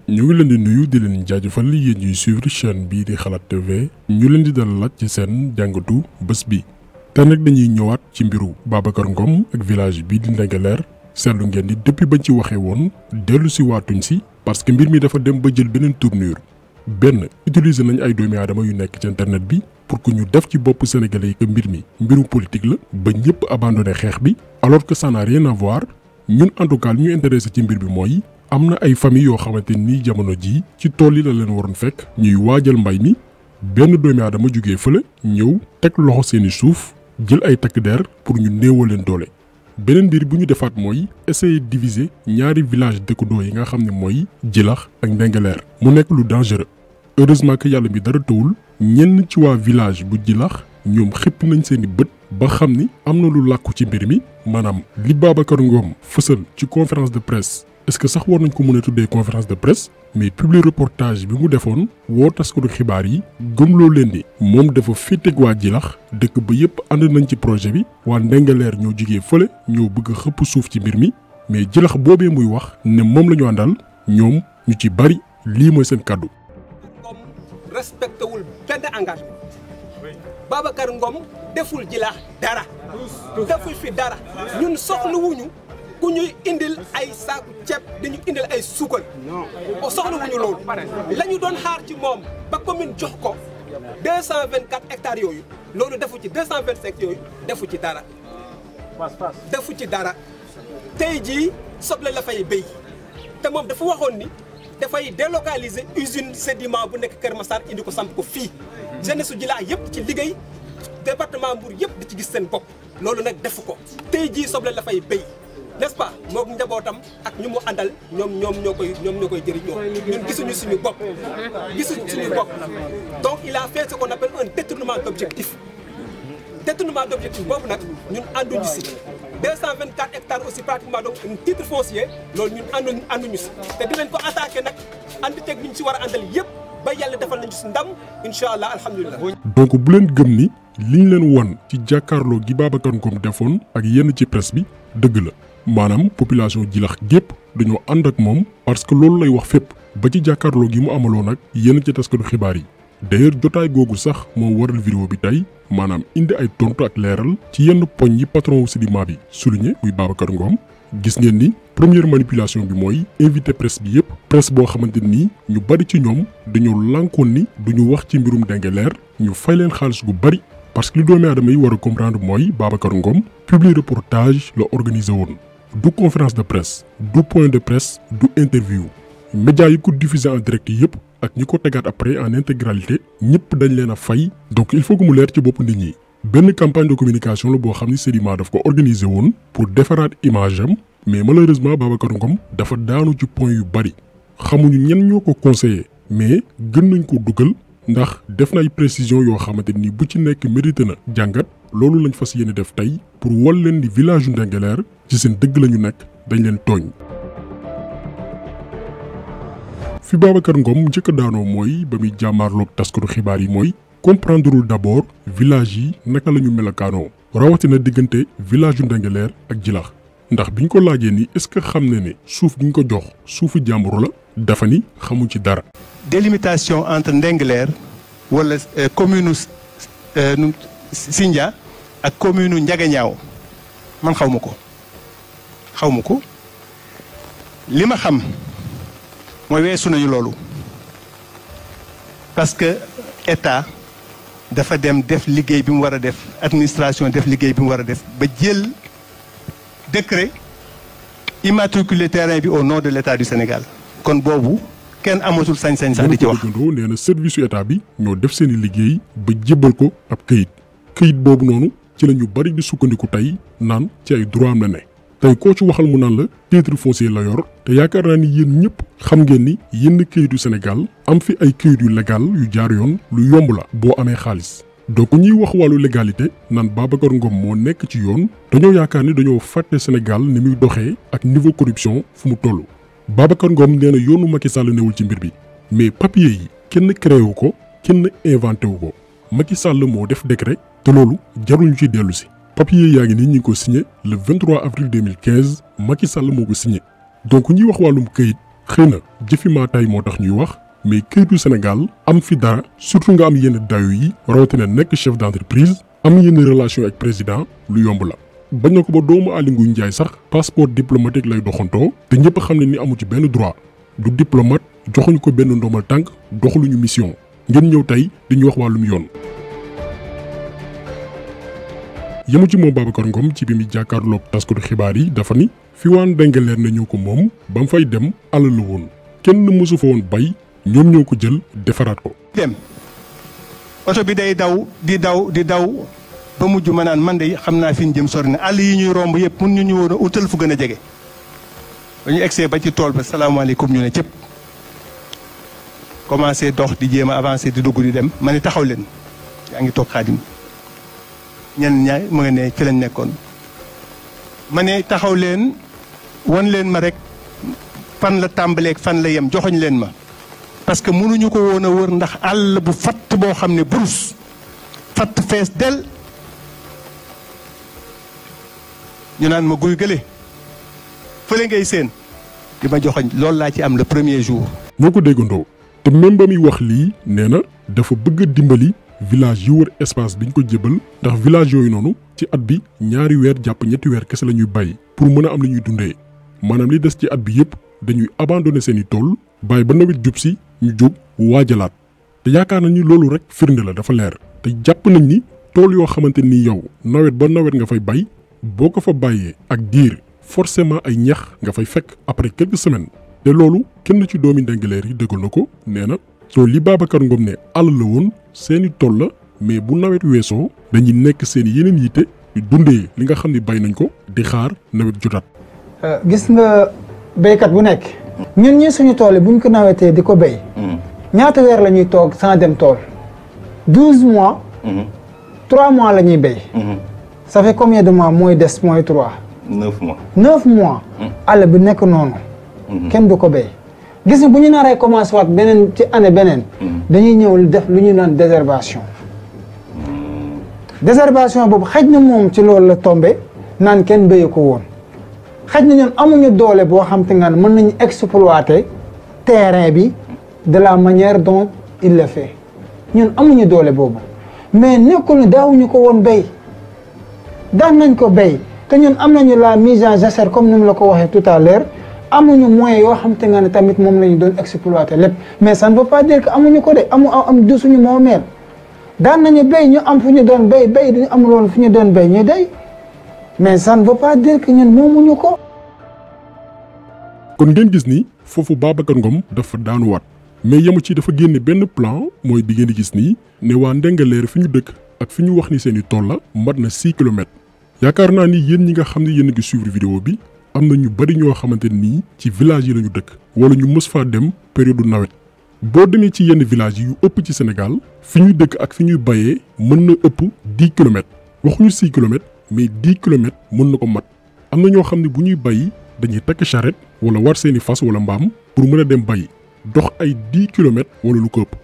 ñu ngi leen di nuyu di leen jaajëfal yéen ñuy suivre chaîne bii di Xalaat TV ñu leen di dalalaat ci seen jàngatu bés bi te nag dañuy ñëwaat ci mbiru Babacar Ngom ak village bii di Ndingler seetlu ngeen ni depuis bañ ci waxee woon dellu si waatuñ si parce que mbir mi dafa dem ba jël beneen tournure benn utiliser nañ ay doomi aadama yu nekk ci internet bi pour que ñu def ci bopp sénégalais yi que mbir mi mbiru politique la ba ñëpp abandonné xeex bi alors que ça n'a rien à voir ñun en tout cas li ñu intéressé ci mbir bi mooy am na ay famille yoo xamante ni jamono jii ci tool yi la leen waroon fekk ñuy waajal mbay mi benn doomi aadama jógee fële ñëw teg loxo seeni suuf jël ay takk der pour ñu néewal leen doole. beneen mbir bu ñu defaat mooy essayer diviser ñaari village dëkkandoo yi nga xam ne mooy Djilax ak Ndingler mu nekk lu dangereux heureusement que yàlla mi dara tawul ñenn ci waa village bu Djilax ñoom xëpp nañ seeni bët ba xam ni am na lu làkku ci mbir mi maanaam li Babacar Ngom fësal ci conférence de presse. est-ce que sax war nañ ko mën a tuddee conférence de presse mais public reportage bi mu defoon woo taskatu xibaar yi gëmloo leen ni moom dafa féeteeg waa Djilax dëkk ba yépp ànd nañ ci projet bi waa Ndingler ñoo jugee fële ñoo bëgg a xëpp suuf ci mbir mi mais Djilax boobee muy wax ne moom la ñu àndal ñoom ñu ci bari lii mooy seen kàddu. Ngom respecté wul benn engagement Babacar Ngom deful Djilax dara deful fi dara ñun soxlawuñu ku ñuy indil ay saaku ceeb dañu indil ay suukar o soxlawuñu loolu la ñu doon xaar ci moom ba commune jox ko 224 hectares yooyu loolu defu ci 225 yooyu defu ci dara defu ci dara tey jii soble la fay béy te moom dafa waxoon ni dafay délocaliser usine sédiment bu nekk Kër Massar indi ko samp ko fii jeunesse su Djilax yëpp ci liggéey département Mbour yëpp di ci gis seen bopp loolu nag defu ko tey jii soble la fay béy n'est-ce pas moom njabootam ak ñu mu àndal ñoom ñoo koy jëriñoo ñun gisuñu suñu bopp donc il a fait ce qu'on appelle un détournement d'objectif boobu nag ñun ànduñu si 224 hectares aussi pratiquement donc un titre foncier loolu ñun ànduñu si te dinañ ko attaqué nag ànd teg ñu si war a àndal yëpp ba yàlla defal nañu si ndam incha allah alhamdulilah. donc bu leen gëm ni liñ leen won ci jàkkaarloo gi Babacar Ngom defoon ak yenn ci presse bi dëgg la. maanaam population Djilax gépp dañoo ànd ak moom parce que loolu lay wax fépp ba ci jàkkaarloo gi mu amaloon ak yenn ci taskatu xibaar yi d'ailleurs jotaay googu sax moo waral vidéo bi tey maanaam indi ay tontu ak leeral ci yenn poñ yi patron wu sédiment bi souligné muy Babacar Ngom gis ngeen ni première manipulation bi mooy invité presse bi yépp presse boo xamante ni ñu bari ci ñoom dañoo lànkoon ni duñu wax ci mbirum Ndingler ñu fay leen xaalis gu bari parce que li doomi aadama yi war a comprendre mooy Babacar Ngom public reportage la organisé woon. du conférence de presse du point de presse du interview médias yi ko diffuser en direct yëpp ak ñi ko tegaat après en intégralité ñëpp dañ leen a fay donc il faut que mu leer ci bopp nit ñi benn campagne de communication la boo xam ni sédiment daf ko organiser woon pour defaraat image am mais malheureusement Babacar Ngom dafa daanu ci point yu bari xamuñu ñen ñoo ko conseillé mais gën nañ ko dugal ndax def na ay précision yoo xamante ni bu ci nekk mérité na jàngat loolu lañ fas yéene def tey pour wal leen di village yu Ndingler ci seen dëgg la ñu nekk dañ leen tooñ. fi Babacar Ngom njëkk a daanoo mooy ba muy jàmmaarloog taskatu xibaar yi mooy comprendrewul d'abord village yi naka la ñu melakaanoo rawatina diggante village yu Ndingler ak Djilax ndax biñ ko laajee ni est-ce que xam na ne suuf gi ñu ko jox suufu jàmbur la dafa ni xamu ci dara. délimitation entre Ndingler wala commune Sindia ak commune Ndiaganiao man xaw ma ko li ma xam mooy weesu nañu loolu parce que état dafa dem def liggéey bi mu war a def administration def liggéey bi mu war a def ba jël décret immatriculer terrain bi au nom de l'état du Sénégal kon boobu kenn amatul sañ-sañ sax di ci wax. nee na service yu état bi ñoo def seeni liggéey ba jébbal ko ab këyit boobu noonu ci la ñu bari di sukkandiku tey naan ci ay droit am la ne tey koo ci waxal mu naan la titre foncier la yor te yaakaar naa ni yéen ñëpp xam ngeen ni yenn këyit yu Sénégal am fi ay këyit yu légal yu jaar yoon lu yomb la boo amee xaalis donc ñuy wax wàllu légalité naan Babacar Ngom moo nekk ci yoon dañoo yaakaar ni dañoo fàtte Sénégal ni muy doxee ak niveau corruption fu mu toll. Babacar Ngom nee na yoonu Macky Sall newul ci mbir bi mais papier yi kenn créé wu ko kenn inventé wu ko Macky Sall moo def décret te loolu jarul ñu ci dellu si. papier yaa ngi nii ñu ngi ko signé le 23 avril 2015 Macky Sall moo ko signé donc ñuy wax wàllum këyit xëy na jëfi maa tay moo tax ñuy wax mais këyitu Sénégal am fi dara surtout nga am yenn dayo yi rawatina nekk chef d'entreprise am yenn relation ak président lu yomb la. bañ na ko ba doomu Aly Ngouille Ndiaye sax passeport diplomatique lay doxantoo te ñëpp xam ne ni amu ci benn droit du diplomate joxuñu ko benn ndomal tànk doxaluñu mission ngeen ñëw tey di ñu wax wàllum yoon. yemu ci moom Babacar Ngom ci bi muy jàkkaarloog taskatu xibaar yi dafa ni fi waan Ndingler na ñoo ko moom ba mu fay dem alal la woon kenn mësu fa woon bay ñoom ñoo ko jël defaraat ko. dem oto bi day daw di daw ba mujj ma naan man de xam naa fi ñu jëm sori na àll yi ñuy romb yëpp mun ñu woon a utal fu gën a jege ba ñu egsee ba ci tool ba salaamaaleykum ñu ne cëpp commencé dox di jéem a avancé di dugg di dem ma ne taxaw leen yaa ngi toog Xaadim ñenn ñaar mu nga ne ci lañ nekkoon ma ne taxaw leen wan leen ma rek fan la tàmbaleeg fan la yem joxoñ leen ma parce que mënuñu ko woon a wër ndax àll bu fatt boo xam ne burus fatt fees del ñu naan ma guy gële fële ngay seen di ma joxoñ loolu laa ci am le premier jour. ñoo ko déggandoo te même ba muy wax lii nee na dafa bëgg a dimbali village yu wër espace biñ ko jébal ndax village yooyu noonu ci at bi 2 weer jàpp 3 weer kese la ñuy bàyyi pour mën a am lu ñuy dundee maanaam li des ci at bi yëpp dañuy abandonné seen i tool bàyyi ba nawet jub si ñu jóg waajalaat te yaakaar nañ ni loolu rek firnde la dafa leer te jàpp nañ ni tool yoo xamante ni yow nawet ba nawet nga fay bay boo ko fa bàyyee ak diir forcément ay ñax nga fay fekk après quelques semaines te loolu kenn ci doomi Ndingler yi déggal na ko nee na tool li Babacar Ngom ne àll la woon seeni tool la mais bu nawet weesoo dañuy nekk seen yeneen yitte yu dundee li nga xam ne bay nañ ko di xaar nawet jotaat. gis nga béykat bu nekk. ñun ñii suñu tool yi buñ ko nawetee di ko béy. ñaata weer la ñuy toog sans dem tool. 12 mois. 3 mois la ñuy béy. ça fait combien de mois mooy des mooy 3. 9 mois. 9 mois. àll bi nekk noonu. kenn du ko béy. gis nga bu ñu naree commencé waat beneen ci année beneen. dañuy ñëw def lu ñu naan désherbation. désherbation boobu xëj na moom ci loolu la tombé naan kenn béyu ko woon. xëj na ñun amuñu doole boo xam te nga ne mën nañu exploiter terrain bi de la manière dont il le fait ñun amuñu doole boobu mais nekkul ne daawuñu ko woon béy daan nañ ko béy te ñun am nañu la mise en jachère comme ni mu la ko waxee tout à l'heure amuñu moyen yoo xam te nga ne tamit moom la ñu doon exploiter lépp mais ça ne veut pas dire que amuñu ko de am du suñu moomeel daan nañu béy ñu am fu ñu doon béy duñu amul woon fu ñu doon béy ñu dey mais ça ne veut pas dire que ñun moomuñu ko. kon ngeen gis ni foofu Babacar Ngom dafa daanuwaat mais yemu ci dafa génne benn plan mooy bi ngeen di gis nii ne waa Ndingler fi ñu dëkk ak fi ñu wax ni seen i tool la mat na 6 kilomètres. yaakaar naa ni yéen ñi nga xam ne yéen a ngi suivre vidéo bi am na ñu bari ñoo xamante nii ci village yi la ñu dëkk wala ñu mës faa dem période nawet boo demee ci yenn village yu ëpp ci Sénégal fi ñuy dëkk ak fi ñuy bayee mën na ëpp 10 kilomètres waxuñu 6 kilomètres. mais 10 kilomètres mën na ko mat am na ñoo xam ne bu ñuy bayyi dañuy takk charrette wala war seeni fas wala mbaam pour mën a dem bayyi dox ay 10 kilomètres wala lu ko ëpp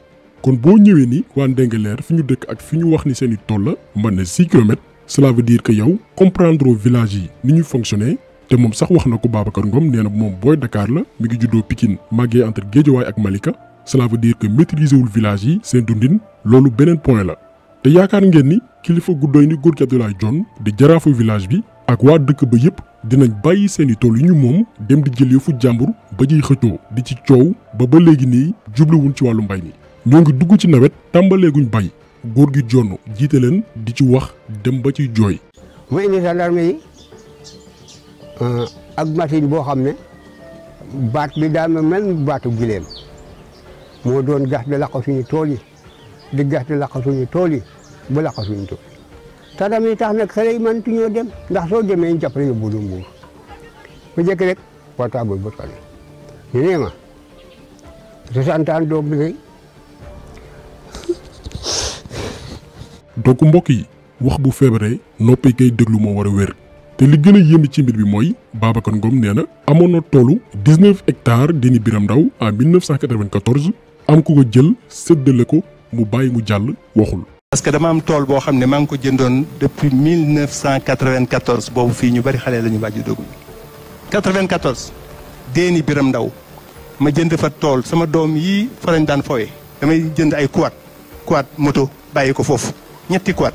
kon boo ñëwee ni waa Ndingler fi ñu dëkk ak fi ñu wax ni seeni tool la mën na 6 kilomètres cela veut dire que yow comprendre au village yi ni ñuy fonctionner te moom sax wax na ko Babacar Ngom nee na moom booy Dakar la mi ngi juddoo Pikine màggee entre Guédiawaye ak Malika cela veut dire que maîtriser wul village yi seen dundin loolu beneen point la te yaakaar ngeen ni kilifa gu doy ni góor gi Abdoulaye Dione di jaraafu village bi ak waa dëkk ba yëpp dinañ bàyyi seeni tool yu ñu moom dem di jël yëfu jàmbur ba ciy xëccoo di ci coow ba léegi nii jubluwuñ ci wàllu mbay mi ñoo ngi dugg ci nawet tàmbaleeguñ bay góor gi Dione jiite leen di ci wax dem ba ciy jooy. mu indi gendarme yi ak machine boo xam ne baat bi daa mel baatu gileem moo doon gas di laq suñu tool yi di gas di laq suñu tool yi ba laq suñu tool te tamit tax nag xale yi mëntu ñoo dem ndax soo demee ñu jàppale yóbbu du Mbuur bu njëkk rek portable ba toll ñu ne ma 60 ans doog liggéey. donc mbokk yi wax bu feebaree noppi kay déglu moo war a wér te li gën a yéeme ci mbir bi mooy Babacar Ngom nee na amoon na toolu 19 hectares Déni Biram Ndaw en 1994 am ku ko jël séddale ko mu bàyyi mu jàll waxul. parce que dama am tool boo xam ne maa ngi ko jëndoon depuis 1994 boobu fii ñu bari xale la ñu bàjju dugg 94 Déni Biram Ndaw ma jënd fa tool sama doom yii fa lañ daan fowee damay jënd ay quad moto bàyyi ko foofu ñetti quad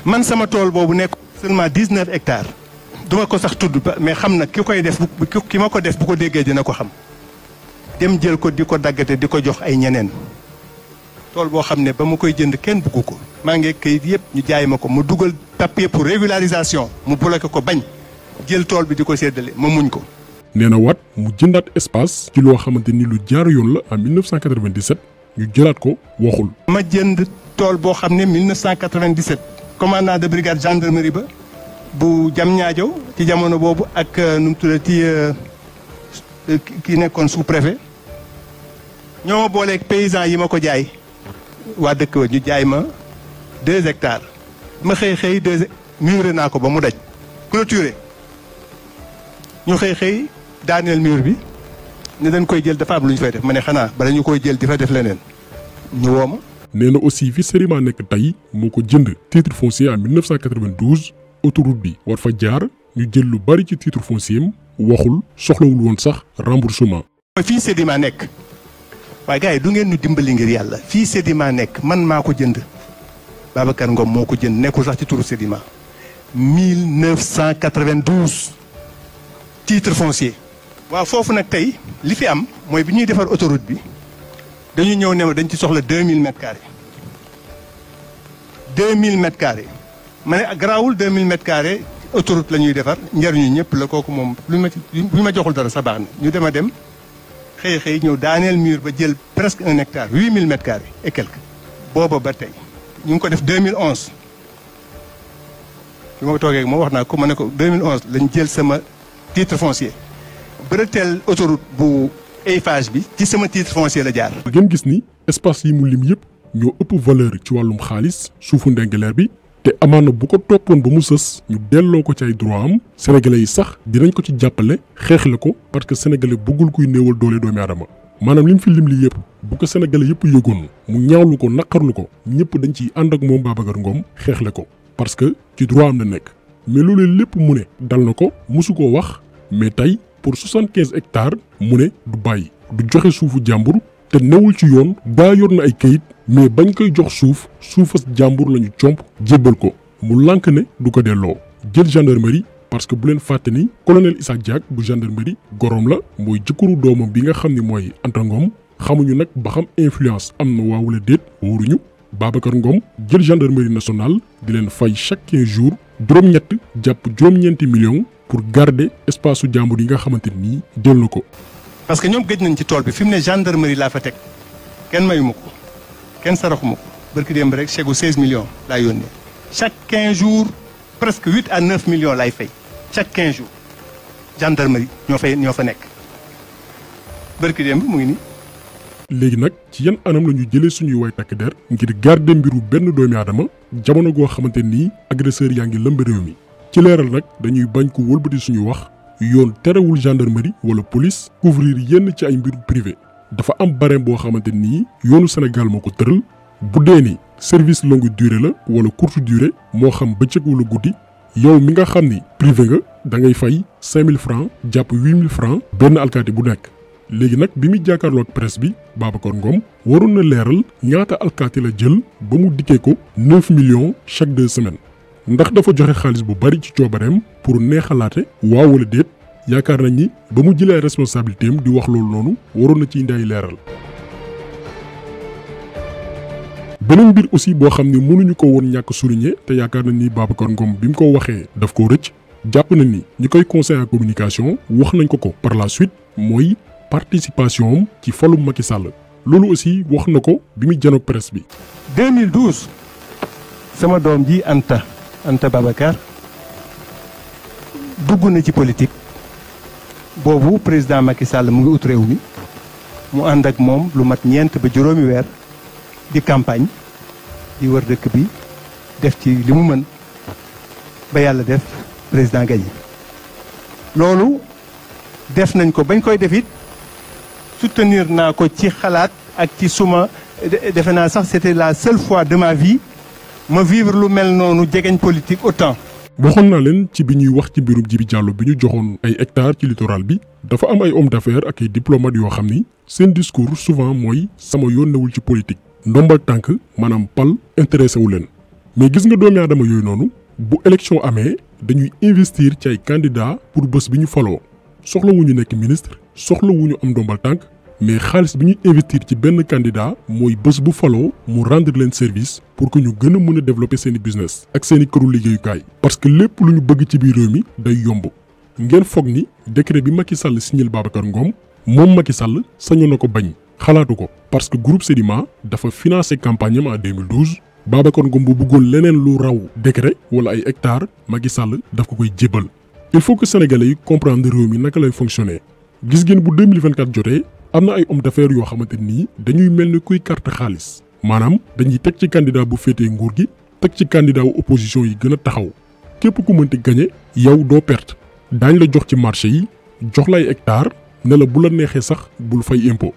man sama tool boobu nekk seulement 19 hectares duma ko sax tudd mais xam na ki koy def ki ma ko def bu ko déggee dina ko xam dem jël ko di ko daggate di ko jox ay ñeneen tool boo xam ne ba ma koy jënd kenn buggu ko maa ngi kayit yëpp ñu jaay ma ko mu dugal papier pour régularisation mu bloqué ko bañ jël tool bi di ko séddale ma muñ ko. nee na waat mu jëndaat espace ci loo xamante ni lu jaar yoon la en 1997 ñu jëlaat ko waxul. ma jënd tool boo xam ne 1997 commandant de brigade gendarmerie ba bu Diamniadio ci jamono boobu ak nu mu tuddati ki nekkoon sous préfet ñoo ma booleeg paysans yi ma ko jaay waa dëkk wa ñu jaay ma 2 hectares ma xëy 2 muré naa ko ba mu daj clôturé ñu xëy daaneel mur bi ne dañ koy jël dafa am lu ñu fay def ma ne xanaa bala ñu koy jël di fa def leneen ñu woo ma. nee na aussi fi Sedima nekk tey moo ko jënd titre foncier en 1992 autoroute bi war fa jaar ñu jël lu bari ci titre foncier am waxul soxlawul woon sax remboursement. fii Sedima nekk waaye gars yi du ngeen ñu dimbali ngir yàlla fii Sedima nekk man maa ko jënd Babacar Ngom moo ko jënd nekkul sax ci turu Sedima 1992 titre foncier. waaw foofu nag tey li fi am mooy bi ñuy defar autoroute bi dañu ñëw ne ma dañ ci soxla 2000 mètres carrés 2000 mètres carrés ma ne garaawul 2000 mètres carrés autoroute la ñuy defar njariñu ñëpp la kooku moom bu ñu ma joxul dara sa baax na ñu dem a dem xëy ñëw daaneel mur ba jël presque 1 hectare 8000 mètres carrés et quelques. booba ba tey ñu ngi ko def 2011 bi ma ko toogee moo wax naa ko ma ne ko 2011 lañ jël sama titre foncier. bretelle autoroute bu Eiffage bi ci sama titre foncier la jaar. ngeen gis ni espace yi mu lim yëpp ñoo ëpp valeur ci wàllum xaalis suufu Ndingler bi te amaana bu ko toppoon ba mu sës ñu delloo ko ci ay droit am sénégalais yi sax dinañ ko ci jàppale xeexle ko parce que sénégalais bëggul kuy néewal doole doomi aadama maanaam li mu fi lim li yëpp bu ko sénégalais yëpp yëgoon mu ñaawlu ko naqarlu ko ñëpp dañ ciy ànd ak moom Babacar Ngom xeexle ko parce que ci droit am la nekk mais loolu lépp mu ne dal na ko mosu koo wax mais tey. pour 75 hectares mu ne du bàyyi du joxe suufu jàmbur te newul ci yoon daa yor na ay kayit mais bañ koy jox suufas jàmbur lañu comp jébbal ko mu lànk ne du ko delloo jël gendarmerie parce que bu leen fàtte ni colonel Issa Diack bu gendarmerie gorom la mooy jëkkëru doomam bi nga xam ni mooy Anta Ngom xamuñu nag ba xam influence am na waa wala déet wóoruñu Babacar Ngom jël gendarmerie nationale di leen fay chaque 15 jours juróom-ñett jàpp juróom-ñeenti millions pour garder espace su jàmbur yi nga xamante ni jël na ko. parce que ñoom gëj nañ ci tool bi fi mu ne gendarmerie laa fa teg kenn mayu ma ko kenn saraxu ma ko barki démb rek chèque gu 16 millions laa yónnee chaque 15 jours presque 8 à 9 millions laay fay chaque 15 jours gendarmerie ñoo fa nekk barki démb mu ngi nii. léegi nag ci yan anam la ñu jëlee suñuy way takk der ngir garder mbiru benn doomi aadama jamono goo xamante ni agresseur yaa ngi lëmb réew mi. ci leeral nag dañuy bañ ko wëlbati suñu wax yoon terewul gendarmerie wala police couvrir yenn ci ay mbiru privé dafa am barème boo xamante ni yoonu Sénégal moo ko tëral bu dee ni service longue durée la wala courte durée moo xam bëccëg wala guddi yow mi nga xam ni privé nga da ngay fay 5000 francs jàpp 8000 francs benn alkaati bu nekk. léegi nag bi muy jàkkaarloog presse bi Babacar Ngom waroon na leeral ñaata alkaati la jël ba mu dikkee ko 9 millions chaque 2 semaines. ndax dafa joxe xaalis bu bari ci coobareem pour neexalaate waaw wala déet yaakaar nañ ni ba mu jëlee responsabilité am di wax loolu noonu waroon na ci indi ay leeral. beneen mbir aussi boo xam ne mënuñu ko woon ñàkk souligner te yaakaar nañ ni Babacar Ngom bi mu ko waxee daf koo rëcc jàpp na ni ñi koy conseil en communication wax nañ ko par la suite mooy participation am ci falum Macky Sall loolu aussi wax na ko bi muy janoog presse bi. 2012 sama doom ji Anta Babacar dugg na ci politique boobu président Macky Sall mu ngi ut réew mi mu ànd ak moom lu mat ñeent ba juróomi weer di campagne di wër dëkk bi def ci li mu mën ba yàlla def président gagné loolu def nañ ko bañ koy def it soutenir naa ko ci xalaat ak ci suma defe naa sax c'était la seule fois de ma vie ma vivre lu mel noonu jegeñ politique autant. waxoon naa leen ci bi ñuy wax ci mbirum Djibi Diallo bi ñu joxoon ay hectares ci littoral bi dafa am ay hommes d'affaires ak ay diplomates yoo xam ni seen discours souvent mooy sama yoon newul ci politique ndombal tànk maanaam pal intéressé wu leen mais gis nga doomi aadama yooyu noonu bu élection amee dañuy investir ci ay candidats pour bés bi ñu faloo soxla wu ñu nekk ministre soxla wu ñu am ndombal tànk mais xaalis bi ñuy investir ci benn candidat mooy bés bu faloo mu rendre leen service pour que ñu gën a mën a développer seen i business ak seen i këru liggéeyukaay parce que lépp lu ñu bëgg ci biir réew mi day yomb ngeen foog ni décret bi Macky Sall signal Babacar Ngom moom Macky Sall sañu na ko bañ xalaatu ko parce que groupe Sedima dafa financé campagne am en 2012 Babacar Ngom bu bëggoon leneen lu raw décret wala ay hectares Macky Sall daf ko koy jébal il faut que sénégalais yi comprendre réew mi naka lay fonctionner gis ngeen bu 2024 jotee am na ay hommes d'affaires yoo xamante nii dañuy mel ni kuy carte xaalis maanaam dañuy teg ci candidat bu féetee nguur gi teg ci candidat wu opposition yi gën a taxaw képp ku mënti gagné yow doo perte daañ la jox ci marché yi jox la ay hectares ne la bu la neexee sax bul fay impôt.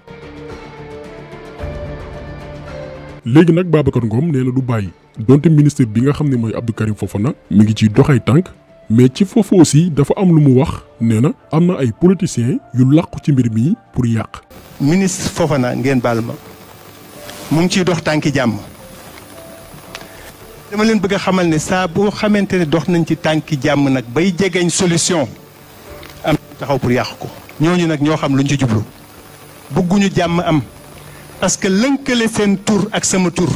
léegi nag Babacar Ngom nee na du bàyyi donte ministre bi nga xam ne mooy Abdou Karim Fofana mi ngi ciy doxay tànk mais ci foofu aussi dafa am lu mu wax nee na am na ay politiciens yu làqu ci mbir mi pour yàq. ministre Fofana ngeen baal ma mu ngi ciy dox tànki jàmm dama leen bëgg a xamal ne saa boo xamante ne dox nañ ci tànki jàmm nag bay jegeñ solution am taxaw pour yàq ko ñooñu nag ñoo xam luñ ci jublu bëgguñu jàmm am parce que lënkale seen tur ak sama tur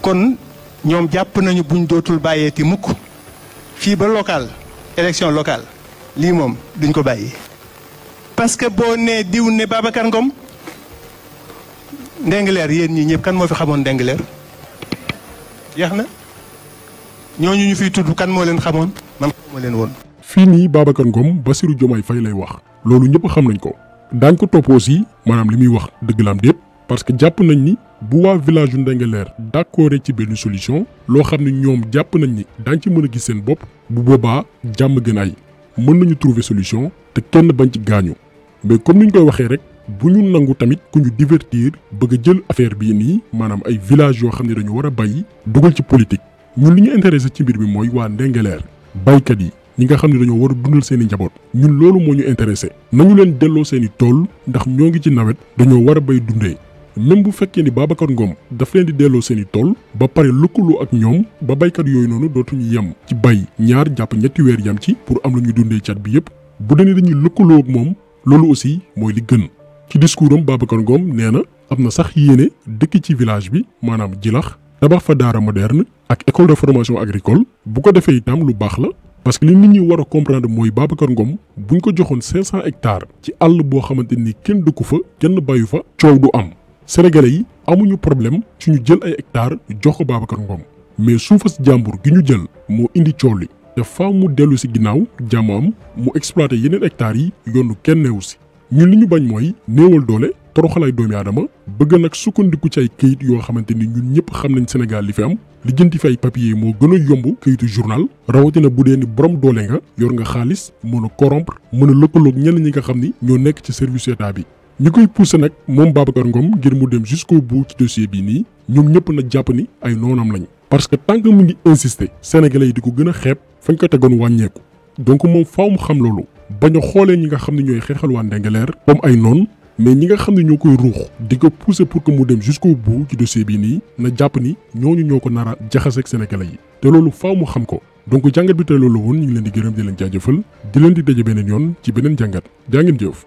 kon ñoom jàpp nañu buñ dootul bàyyeeti mukk fii ba local élection locale lii moom duñ ko bàyyi parce que boo nee diw ne Babacar Ngom Ndingler yéen ñi ñëpp kan moo fi xamoon Ndingler jeex na ñooñu ñu fiy tudd kan moo leen xamoon man xamoo leen woon. fii nii Babacar Ngom Bassirou Diomaye Faye lay wax loolu ñëpp xam nañ ko daañ ko topp aussi maanaam li muy wax dëgg la am déet parce que jàpp nañ ni bu waa village yu Ndingler d'accord ci benn solution loo xam ne ñoom jàpp nañ ni daañ ci mën a gis seen bopp bu boobaa jàmm gën ay mën nañu trouver solution te kenn bañ ci gaañu mais comme ni ñu koy waxee rek bu ñu nangu tamit ku ñu divertir bëgg a jël affaire bii nii maanaam ay village yoo xam ne dañu war a bay dugal ci politique ñun li ñu intéressé ci mbir mi mooy waa Ndingler baykat yi ñi nga xam ne dañoo war a dundal seen i njaboot ñun loolu moo ñu intéressé nañu leen delloo seen i tool ndax ñoo ngi ci nawet dañoo war a bay dundee même bu fekkee ni Babacar Ngom daf leen di delloo seen i tool ba pare lëkkaloo ak ñoom ba baykat yooyu noonu dootuñu yem ci bay ñaar jàpp ñetti weer yam ci pour am lu ñu dundee cat bi yépp bu dee dañuy lëkkaloo ak moom loolu aussi mooy li gën ci discours am Babacar Ngom nee na am na sax yéene dëkk ci village bi maanaam Jilax tabax fa daara moderne ak école de formation agricole bu ko defee itam lu baax la parce que li nit ñi war a comprendre mooy Babacar Ngom buñ ko joxoon 500 hectares ci àll boo xamante ni kenn dëkku fa kenn bayu fa coow du am sénégalais yi amuñu problème ci ñu jël ay hectares jox ko Babacar Ngom mais suufas jàmbur gi ñu jël moo indi coow li te faaw mu dellu si ginnaaw jàmm am mu exploité yeneen hectares yi yoonu kenn neewu si ñun li ñu bañ mooy néewal doole toroxalaay doomi aadama bëgg nag sukkandiku ci ay këyit yoo xamante ni ñun ñëpp xam nañ Sénégal li fi am li jënti fi ay papier moo gën a yomb këyitu journal rawatina bu dee ni borom doole nga yor nga xaalis mën a corrompre mën a lëkkaloog ñenn ñi nga xam ni ñoo nekk ci service état bi ñi koy poussé nag moom Babacar Ngom ngir mu dem jusqu'au bout ci dossier bi nii ñoom ñëpp na jàpp ni ay noonam lañ parce que tant que mu ngi insister sénégalais yi di ko gën a xeeb fañ ko tegoon wàññeeku donc moom faaw mu xam loolu bañ a xoolee ñi nga xam ne ñooy xeexal waa Ndingler comme ay noon mais ñi nga xam ne ñoo koy ruux di ko pousser pour que mu dem jusqu'au bout ci dossier bi nii na jàpp ni ñooñu ñoo ko nar a jaxaseeg sénégalais yi te loolu faaw mu xam ko donc jàngat bi tey loolu woon ñu ngi leen di gërëm di leen jaajëfal di leen di daje beneen yoon ci beneen jàngat jaa ngeen jëf